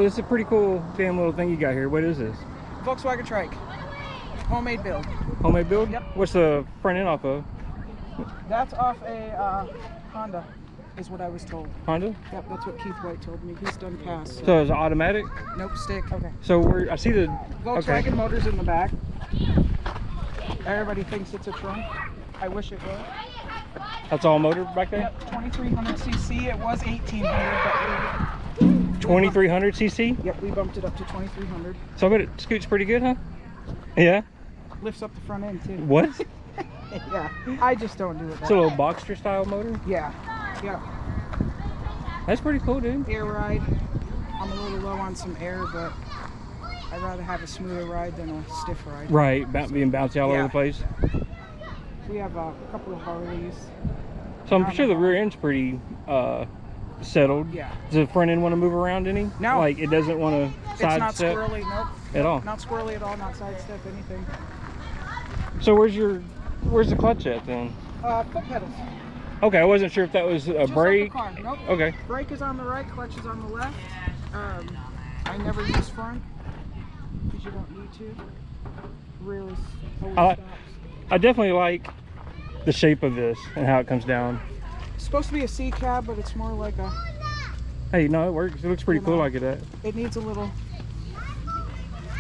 So this is a pretty cool damn little thing you got here. What is this? Volkswagen Trike. Homemade build. Homemade build? Yep. What's the front end off of? That's off a Honda, is what I was told. Honda? Yep, that's what Keith White told me. He's done past. So it's automatic? Nope, stick. Okay. So I see the Volkswagen motors in the back. Everybody thinks it's a trunk. I wish it was. That's all motor back there? Yep, 2300 cc. It was 1800, but 2300 cc? yep, we bumped it up to 2300. So I bet it scoots pretty good, huh? Yeah. Lifts up the front end too. What? Yeah, I just don't do it. It's a little Boxster style motor? Yeah, yeah. That's pretty cool, dude. Air ride. I'm a little low on some air, but I'd rather have a smoother ride than a stiff ride. Right, being bouncy all over the place. We have a couple of Harleys. So I'm sure the rear end's pretty settled. Yeah. Does the front end want to move around any? No. Like it doesn't want to It's not sidestep squirrely, nope. at all? Not squirrely at all, not sidestep, anything. So where's the clutch at then? Foot pedals. Okay, I wasn't sure if that was a Just brake. like the car. Nope. Okay. Brake is on the right, clutch is on the left. I never use front because you don't need to. Rear is always stops. I definitely like the shape of this and how it comes down. It's supposed to be a C cab, but it's more like a. Hey, no, it works. It looks pretty cool like that. It needs a little.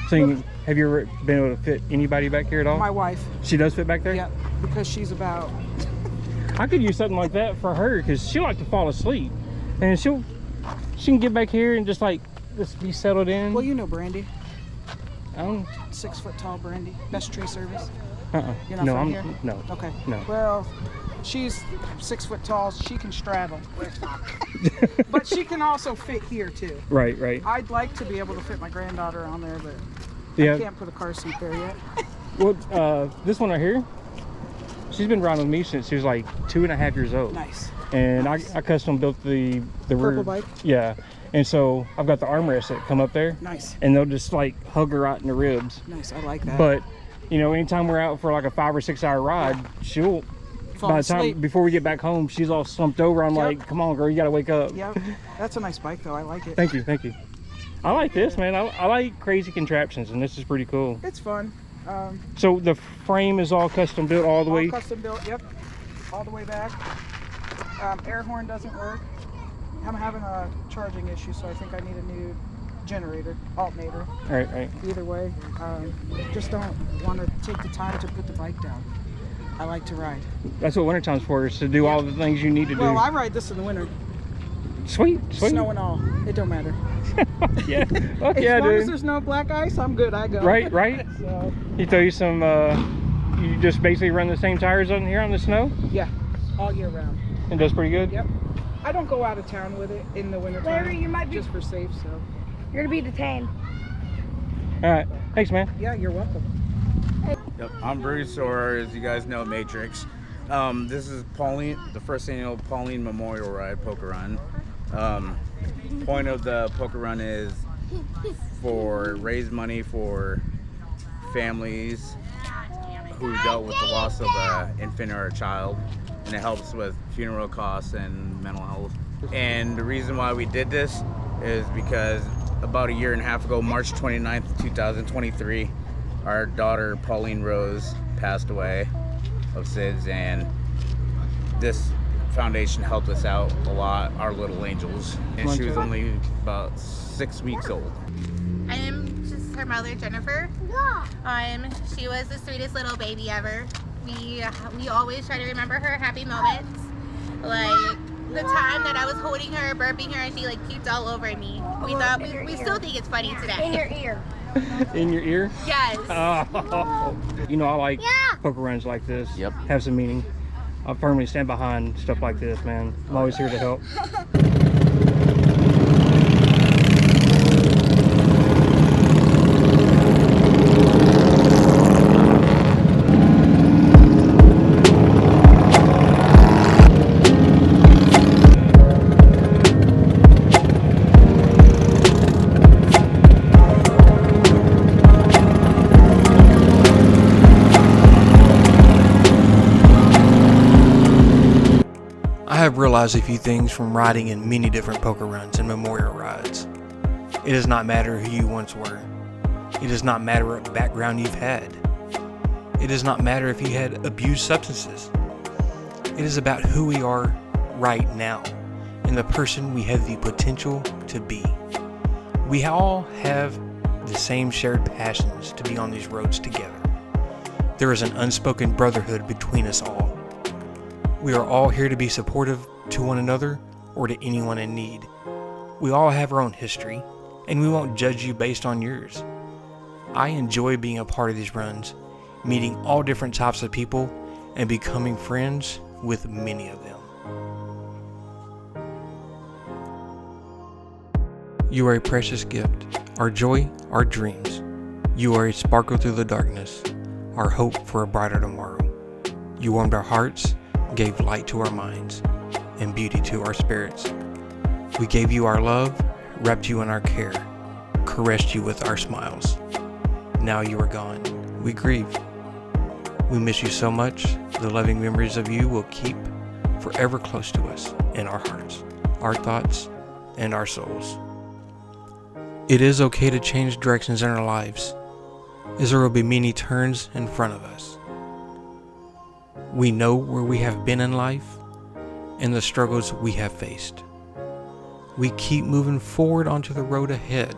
So have you ever been able to fit anybody back here at all? My wife. She does fit back there? Yeah, because she's about. I could use something like that for her because she like to fall asleep, and she can get back here and just be settled in. Well, you know Brandy. 6 foot tall Brandy. Best tree service. You're not no, from here? No. Okay. No. Well, she's 6 foot tall. She can straddle, but she can also fit here too. Right, right. I'd like to be able to fit my granddaughter on there, but Yeah. I can't put a car seat there yet. Well, this one right here, she's been riding with me since she was like 2.5 years old. Nice. And nice. I custom built the Purple rear bike. Yeah. And so I've got the armrests that come up there. Nice. And they'll just like hug her right in the ribs. Nice. I like that. But you know, anytime we're out for like a 5 or 6 hour ride, she'll by the time before we get back home, she's all slumped over. I'm like, come on, girl, you gotta wake up. Yeah, that's a nice bike though. I like it. Thank you, thank you. I like this, man. I like crazy contraptions, and this is pretty cool. It's fun. So the frame is all custom built all the way? Custom built, yep. All the way back. Air horn doesn't work. I'm having a charging issue, so I think I need a new generator, alternator. Right. Either way, just don't want to take the time to put the bike down. I like to ride. That's what wintertime's for, is to do all the things you need to do. Well, I ride this in the winter. Sweet. Snow and all. It don't matter. Yeah. Fuck as yeah, long dude. as there's no black ice, I'm good. I go. Right. So, You throw you some, you just basically run the same tires on here on the snow? yeah, all year round. It does pretty good? Yep. I don't go out of town with it in the winter time. Larry, you might be just for safe, so. You're gonna be detained. All right. Thanks, man. Yeah, you're welcome. Yep, I'm Bruce, or as you guys know, Matrix. This is Pauline, the first annual Pauline Memorial Ride Poker Run. Point of the poker run is for raise money for families who dealt with the loss of an infant or a child, and it helps with funeral costs and mental health. And the reason why we did this is because about 1.5 years ago, March 29th, 2023, our daughter Pauline Rose passed away of SIDS, and this foundation helped us out a lot, our little angels. And she was only about 6 weeks old. I'm just her mother, Jennifer. She was the sweetest little baby ever. We always try to remember her happy moments. Like the time that I was holding her, burping her, and she like puked all over me. We still think it's funny today. In your ear. In your ear? Yes. Oh. You know, I like poker runs like this. Yep. Have some meaning. I firmly stand behind stuff like this, man. I'm always here to help. I have realized a few things from riding in many different poker runs and memorial rides. It does not matter who you once were. It does not matter what background you've had. It does not matter if you had abused substances. It is about who we are right now and the person we have the potential to be. We all have the same shared passions to be on these roads together. There is an unspoken brotherhood between us all. We are all here to be supportive to one another or to anyone in need. We all have our own history, and we won't judge you based on yours. I enjoy being a part of these runs, meeting all different types of people, and becoming friends with many of them. You are a precious gift, our joy, our dreams. You are a sparkle through the darkness, our hope for a brighter tomorrow. You warmed our hearts, gave light to our minds, and beauty to our spirits. We gave you our love, wrapped you in our care, caressed you with our smiles. Now you are gone. We grieve. We miss you so much. The loving memories of you will keep forever close to us in our hearts, our thoughts, and our souls. It is okay to change directions in our lives, as there will be many turns in front of us. We know where we have been in life and the struggles we have faced. We keep moving forward onto the road ahead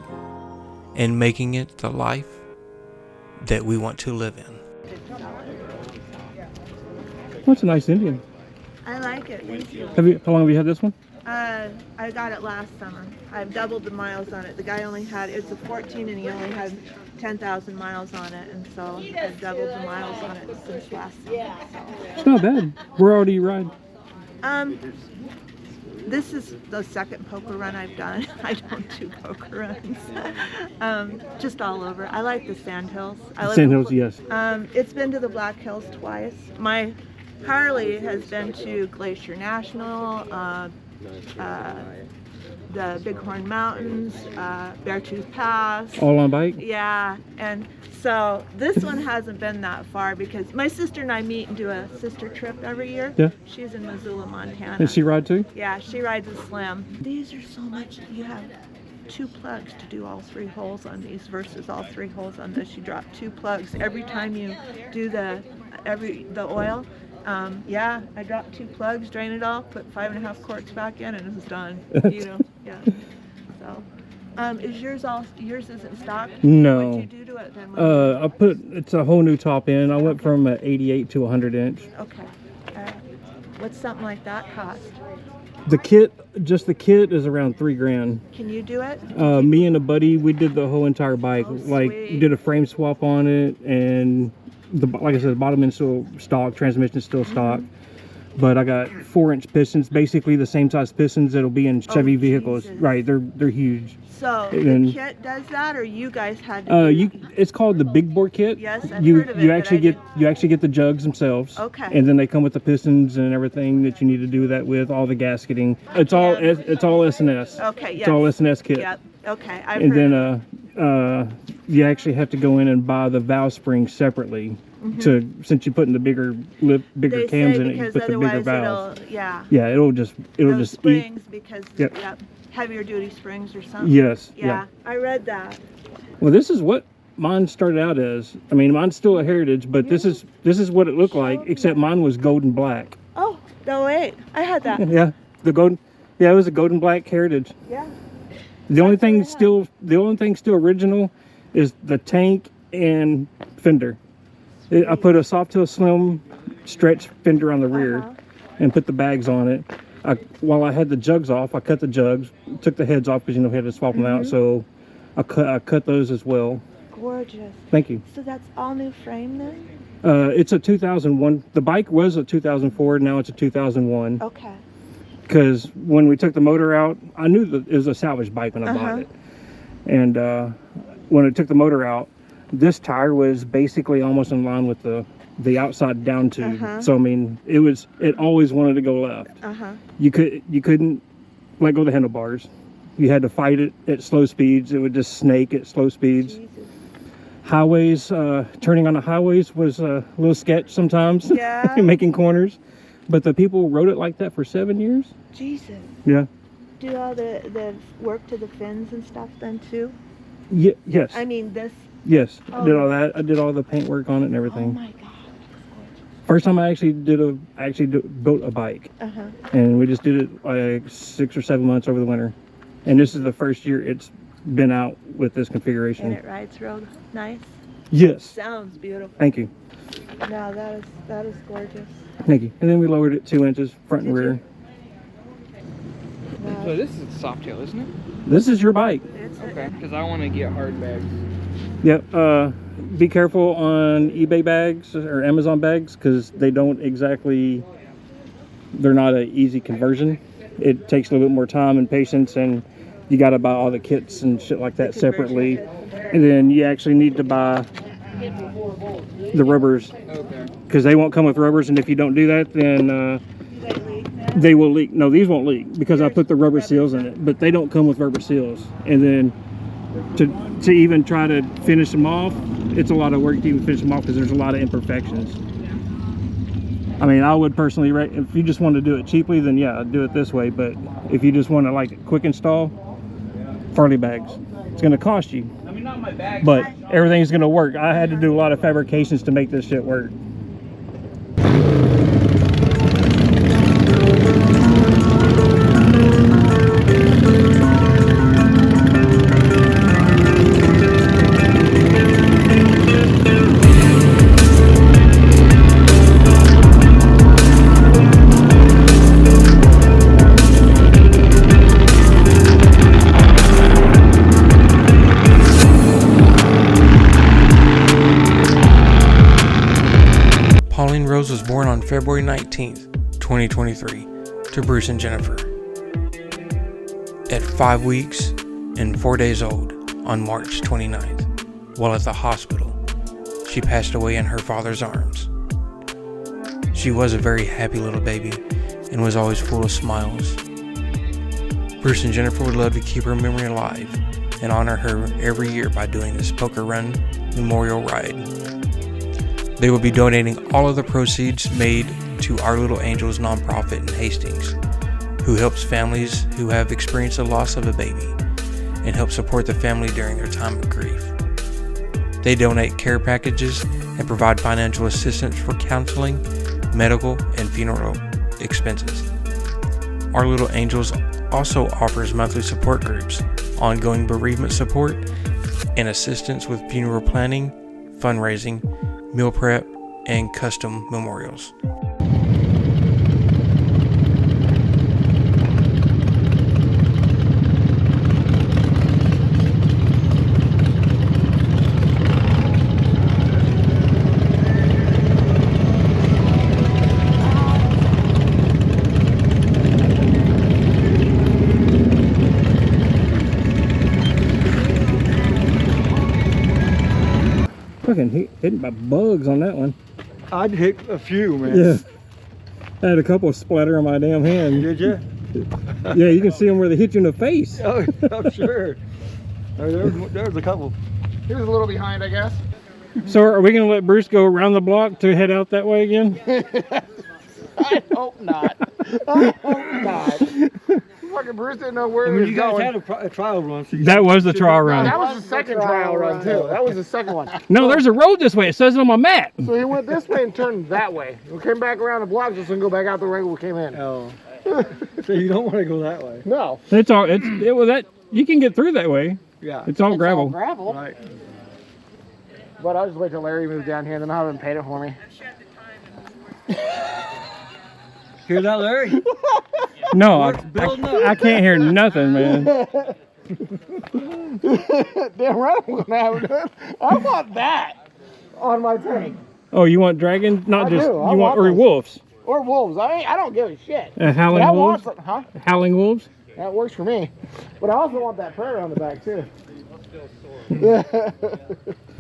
and making it the life that we want to live in. That's a nice Indian. I like it. Thank you. How long have you had this one? I got it last summer. I've doubled the miles on it. The guy only had, it's a 14 and he only had 10,000 miles on it. And so I've doubled the miles on it since last summer. So. It's not bad. Where all do you ride? This is the second poker run I've done. I don't do poker runs. Just all over. I like the Sandhills. Sandhills, yes. It's been to the Black Hills twice. My Harley has been to Glacier National, the Bighorn Mountains, Beartooth Pass. All on bike? Yeah, and so this one hasn't been that far because my sister and I meet and do a sister trip every year. Yeah. She's in Missoula, Montana. Does she ride too? Yeah, she rides a Slim. These are so much, you have 2 plugs to do all 3 holes on these versus all 3 holes on this. You drop 2 plugs every time you do the oil. Yeah, I dropped 2 plugs, drain it all, put 5.5 quarts back in, and it's done. You know, yeah. So, is yours isn't stock? No. What'd you do to it then? It's a whole new top end. I went from an 88 to 100 inch. Okay. What's something like that cost? The kit, just the kit, is around $3,000. Can you do it? Me and a buddy, we did the whole entire bike. Oh, like, sweet. did a frame swap on it, and like I said, the bottom end's still stock, transmission's still stock. But I got 4-inch pistons, basically the same size pistons that'll be in Chevy vehicles. Jesus. Right, they're huge. So And- the kit does that, or you guys had to? It's called the big bore kit. Yes, I've heard of it, You but actually get the jugs themselves. Okay. And then they come with the pistons and everything that you need to do that with, all the gasketing. It's all S&S. Okay, yes. It's all S&S kit. Yep. Okay. I've And heard then you actually have to go in and buy the valve springs separately since you're putting the bigger they cams say in it, you because put the bigger otherwise valves. yeah. It'll just Those eat. springs because Yep. heavier duty springs or something. Yes. Yeah, I read that. Well, this is what mine started out as. I mean, mine's still a Heritage, but this is what it looked like, except mine was golden black. Oh, no wait, I had that. Yeah, it was a golden black Heritage. Yeah. The only thing still original is the tank and fender. I put a Softail Slim stretch fender on the rear and put the bags on it. While I had the jugs off, I cut the jugs, took the heads off because you had to swap them out. So I cut those as well. Gorgeous. Thank you. So that's all new frame then? It's a 2001. The bike was a 2004. Now it's a 2001. Okay. Because when we took the motor out, I knew that it was a salvage bike when I bought it. And when I took the motor out, this tire was basically almost in line with the outside down tube. So I mean, it always wanted to go left. You couldn't let go of the handlebars. You had to fight it at slow speeds. It would just snake at slow speeds. Jesus. Highways, turning on the highways was a little sketch sometimes. Yeah. Making corners. But the people rode it like that for 7 years. Jesus. Yeah. do all the work to the fins and stuff then too? Yes. I mean this. Yes. I Oh, did all that. I did all the paint work on it and Oh everything. my God. First time I actually built a bike, and we just did it like 6 or 7 months over the winter, and this is the first year it's been out with this configuration. And it rides real nice. Yes. Sounds beautiful. Thank you. No, that is gorgeous. Thank you. And then we lowered it 2 inches front and Did you? rear. No, So this is a soft tail, isn't it? This is your bike. it's Okay. Because I want to get hard bags. Yep. Be careful on eBay bags or Amazon bags because they don't exactly. They're not an easy conversion. It takes a little bit more time and patience, and you got to buy all the kits and shit like that separately, and then you actually need to buy the rubbers Okay. because they won't come with rubbers, and if you don't do that, then they will leak. No, these won't leak because I put the rubber seals in it, but they don't come with rubber seals. And then to even try to finish them off, it's a lot of work to even finish them off because there's a lot of imperfections. I mean, I would personally, if you just want to do it cheaply, then yeah, I'd do it this way. But if you just want to like a quick install, Farley bags. It's going to cost you, but everything's going to work. I had to do a lot of fabrications to make this shit work. Pauline Rose was born on February 19th, 2023, to Bruce and Jennifer. At 5 weeks and 4 days old on March 29th, while at the hospital, she passed away in her father's arms. She was a very happy little baby and was always full of smiles. Bruce and Jennifer would love to keep her memory alive and honor her every year by doing this Poker Run Memorial Ride. They will be donating all of the proceeds made to Our Little Angels nonprofit in Hastings, who helps families who have experienced the loss of a baby and help support the family during their time of grief. They donate care packages and provide financial assistance for counseling, medical, and funeral expenses. Our Little Angels also offers monthly support groups, ongoing bereavement support, and assistance with funeral planning, fundraising, meal prep, and custom memorials. Fucking hit by bugs on that one. I'd hit a few, man. Yeah. I had a couple splatter on my damn hand. Did you? Yeah, you can see them where they hit you in the face. Oh, I'm sure. There's a couple. He was a little behind, I guess. So are we going to let Bruce go around the block to head out that way again? I hope not. I hope not. Fucking Bruce didn't know where I he mean, was you guys going. had a trial run. So you That was the trial No, run. that was the second trial run, too. That was the second one. No, there's a road this way. It says it on my map. So he went this way and turned that way. We came back around the block just to go back out the way we came in. Oh. So you don't want to go that way. No. It's all it was that you can get through that way. Yeah. It's all gravel. Gravel. Right. But I'll just wait till Larry moves down here and then I'll have him paint it for me. Hear that, Larry? No, building up. I can't hear nothing, man. Damn right I'm gonna have it. I want that on my tank. Oh, you want dragon? Not I just do. I you want want or those. wolves. Or wolves. I don't give a shit. Howling But I wolves. want some, huh? Howling wolves. That works for me. But I also want that prairie on the back too. Yeah,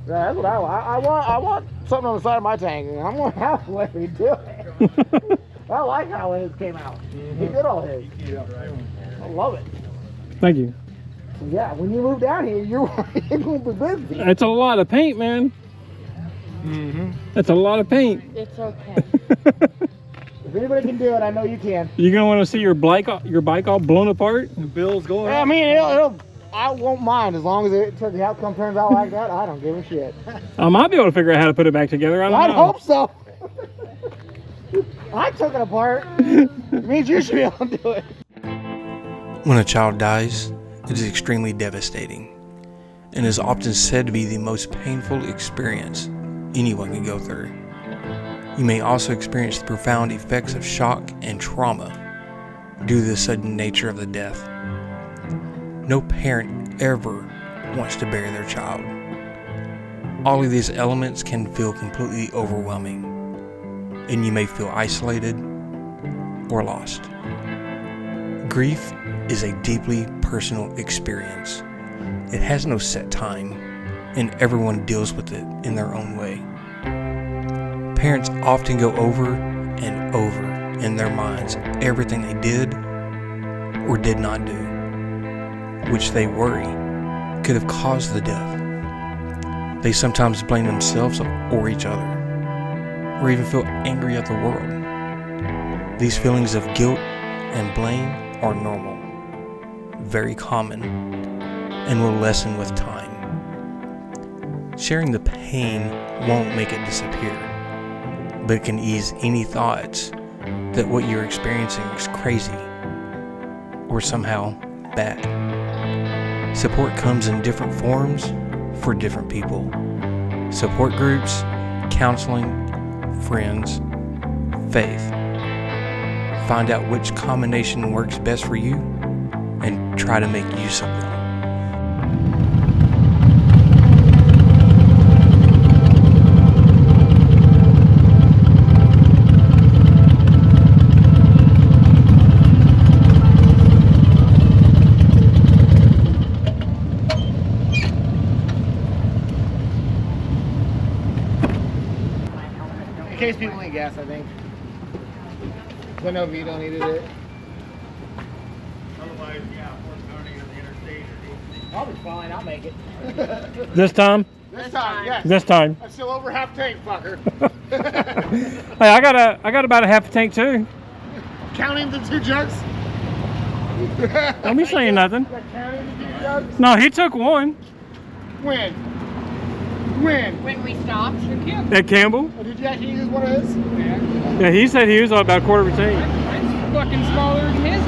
that's what I want. I want something on the side of my tank. And I'm gonna have to let me do it. I like how his came out. He did all his. I love it. Thank you. So yeah, when you move down here, you're gonna be busy. That's a lot of paint, man. Mm-hmm. That's a lot of paint. It's okay. If anybody can do it, I know you can. You gonna want to see your bike all blown apart? The bill's going I up. mean, I won't mind as long as the outcome turns out like that. I don't give a shit. I might be able to figure out how to put it back together. I don't I'd know. hope so. I took it apart. It means you should be able to do it. When a child dies, it is extremely devastating and is often said to be the most painful experience anyone can go through. You may also experience the profound effects of shock and trauma due to the sudden nature of the death. No parent ever wants to bury their child. All of these elements can feel completely overwhelming, and you may feel isolated or lost. Grief is a deeply personal experience. It has no set time, and everyone deals with it in their own way. Parents often go over and over in their minds everything they did or did not do, which they worry could have caused the death. They sometimes blame themselves or each other, or even feel angry at the world. These feelings of guilt and blame are normal, very common, and will lessen with time. Sharing the pain won't make it disappear, but it can ease any thoughts that what you're experiencing is crazy or somehow bad. Support comes in different forms for different people. Support groups, counseling, friends, faith. Find out which combination works best for you and try to make use of them. In case people need gas, I think. I know Vito needed it. Otherwise, yeah, we're running on the interstate. I'll be fine. I'll make it. This time? This time, yes. This time. I'm still over half tank, fucker. Hey, I got about a half a tank too. Counting the 2 jugs. Don't be saying nothing. Counting the 2 jugs. No, he took one When? When we stopped. at Campbell. Oh, did you actually use one of his? Yeah, he said he was about a quarter of a tank. Mine's fucking smaller than his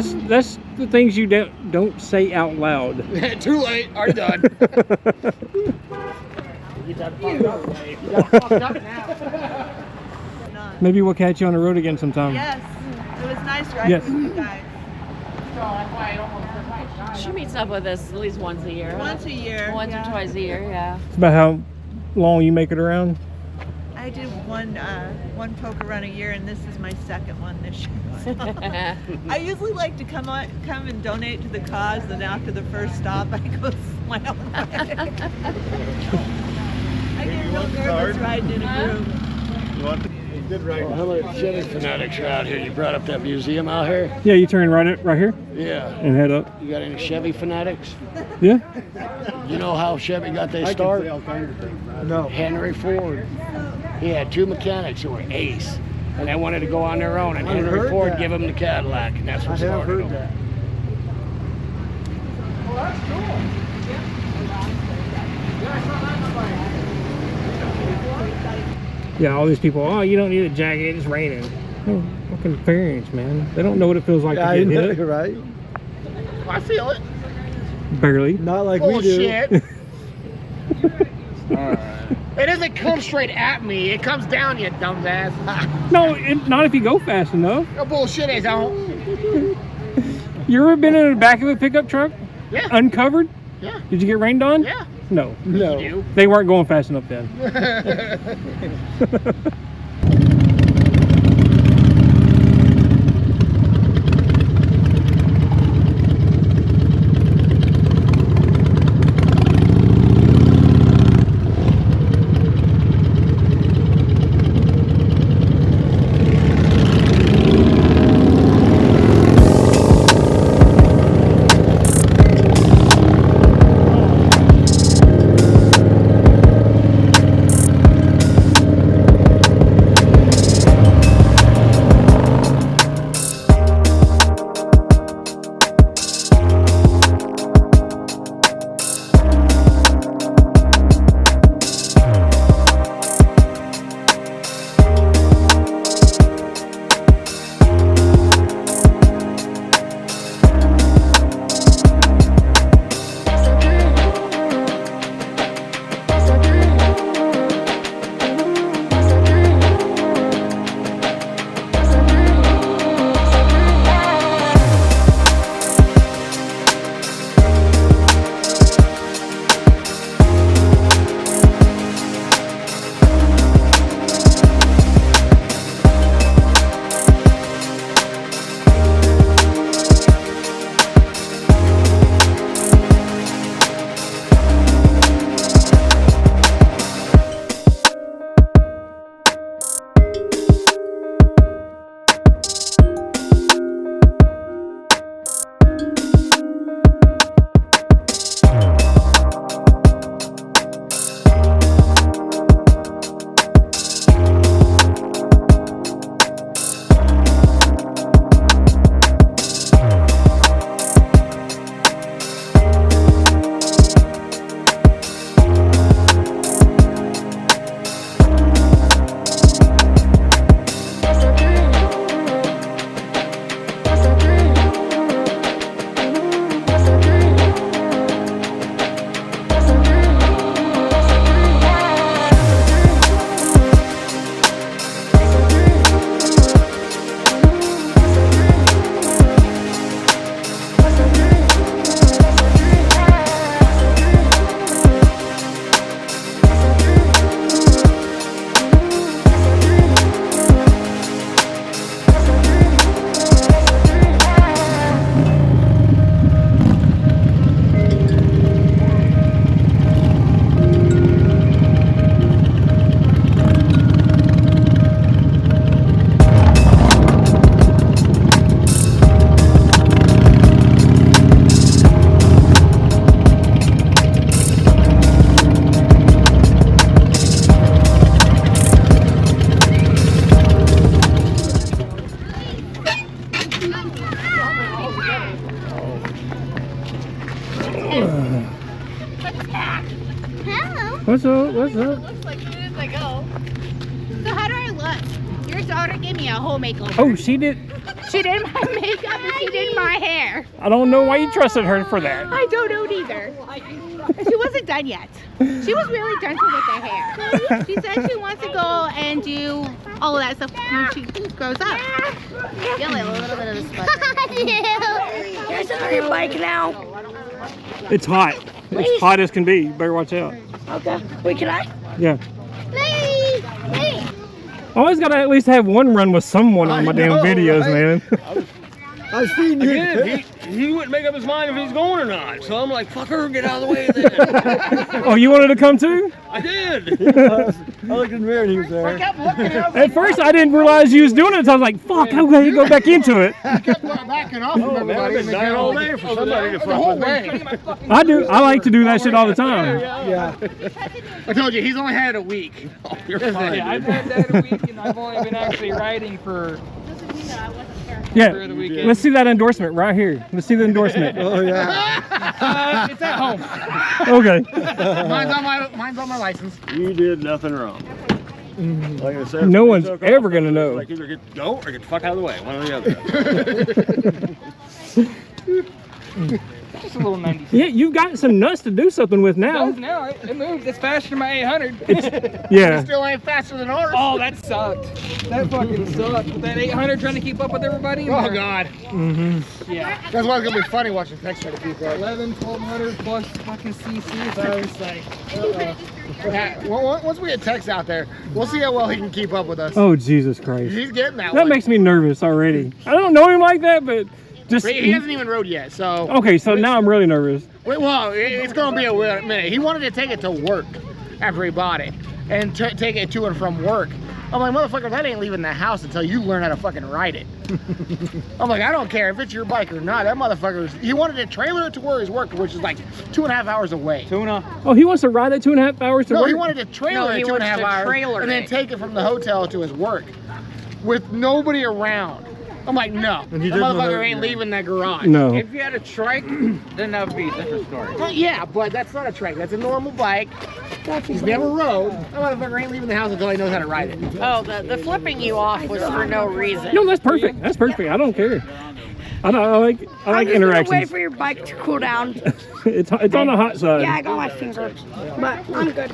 is. That's the things you don't say out loud. Too late. Already done. You got fucked up now. Maybe we'll catch you on the road again sometime. Yes, it was nice riding Yes. with you guys. She meets up with us at least once a year. Once a year. Once or twice a year, yeah. It's about how long you make it around. I do one poker run a year, and this is my second one this year. I usually like to come and donate to the cause, and after the first stop, I go my own way. I get real nervous riding in a group. Well, how many Chevy fanatics are out here? You brought up that museum out here? Yeah, you turn right here Yeah. and head up. You got any Chevy fanatics? Yeah. You know how Chevy got their start? No. Henry Ford. He had 2 mechanics who were ace, and they wanted to go on their own, and Henry Ford gave them the Cadillac, and that's what started them. Well, that's cool. Yeah, all these people, oh, you don't need a jacket, it's raining. Oh, fucking parents, man. They don't know what it feels like to get hit. Right? I feel it. Barely. Not like we do. It doesn't come straight at me. It comes down, you dumbass. No, not if you go fast enough. No bullshit, it don't. You ever been in the back of a pickup truck? Yeah. Uncovered? Yeah. Did you get rained on? Yeah. No. No. They weren't going fast enough then. What's up? What's up? Looks like as soon as I go. So how do I look? Your daughter gave me a whole makeover. Oh, she did. She did my makeup and she did my hair. I don't know why you trusted her for that. I don't know neither. She wasn't done yet. She was really gentle with the hair. She said she wants to go and do all of that stuff when she grows up. Feel like a little bit of the spot. Here's on your bike now. It's hot. It's hot as can be. You better watch out. Okay. Wait, can I? Yeah. Always gotta at least have one run with someone on my damn videos, man. I've seen you. Again, he wouldn't make up his mind if he's going or not. So I'm like, fuck her, get out of the way then. Oh, you wanted to come too? I did. I looked in the mirror and he was there. At first, I didn't realize you was doing it. So I was like, "Fuck, how can you go back into it?" You kept backing off from Man, I've everybody. been dying all day for somebody to fuck with me. I do. I like to do that shit all the time. Yeah. I told you, he's only had it a week. Oh, you're fine. Yeah, I've had that a week, and I've only been actually riding for Yeah. the weekend. Let's see that endorsement right here. Let's see the endorsement. Oh yeah. It's at home. Okay. Mine's on my license. You did nothing wrong. Like I said, No if one's you took off, ever gonna know. Like either get go or get the fuck out of the way. One or the other. Just a little 96. Yeah, you've got some nuts to do something with now. No, it moves. It's faster than my 800. Yeah. Still ain't faster than ours. Oh, that sucked. That fucking sucked. With that 800 trying to keep up with everybody. Oh God. Yeah. That's why it's gonna be funny watching Tex try to keep up. 11, 1200 plus fucking CC. So it's like, Once we get Tex out there, we'll see how well he can keep up with us. Oh Jesus Christ. He's getting that That one. makes me nervous already. I don't know him like that, but just. He hasn't even rode yet, so. Okay, so now I'm really nervous. Well, it's gonna be a minute. He wanted to take it to work after he bought it, and take it to and from work. I'm like, motherfucker, that ain't leaving the house until you learn how to fucking ride it. I'm like, I don't care if it's your bike or not. That motherfucker, he wanted to trailer it to where he's working, which is like 2.5 hours away. Oh, he wants to ride that 2.5 hours to No, work? he wanted to trailer it 2.5 hours and then take it from the hotel to his work with nobody around. I'm like, no, that motherfucker ain't leaving that garage. No. If you had a trike, then that would be a different story. Well, yeah, but that's not a trike. That's a normal bike. He's never rode. That motherfucker ain't leaving the house until he knows how to ride it. Oh, the flipping you off was for no reason. No, that's perfect. That's perfect. I don't care. I like Wait interactions. for your bike to cool down. It's on the hot side. Yeah, I got my finger, but I'm good.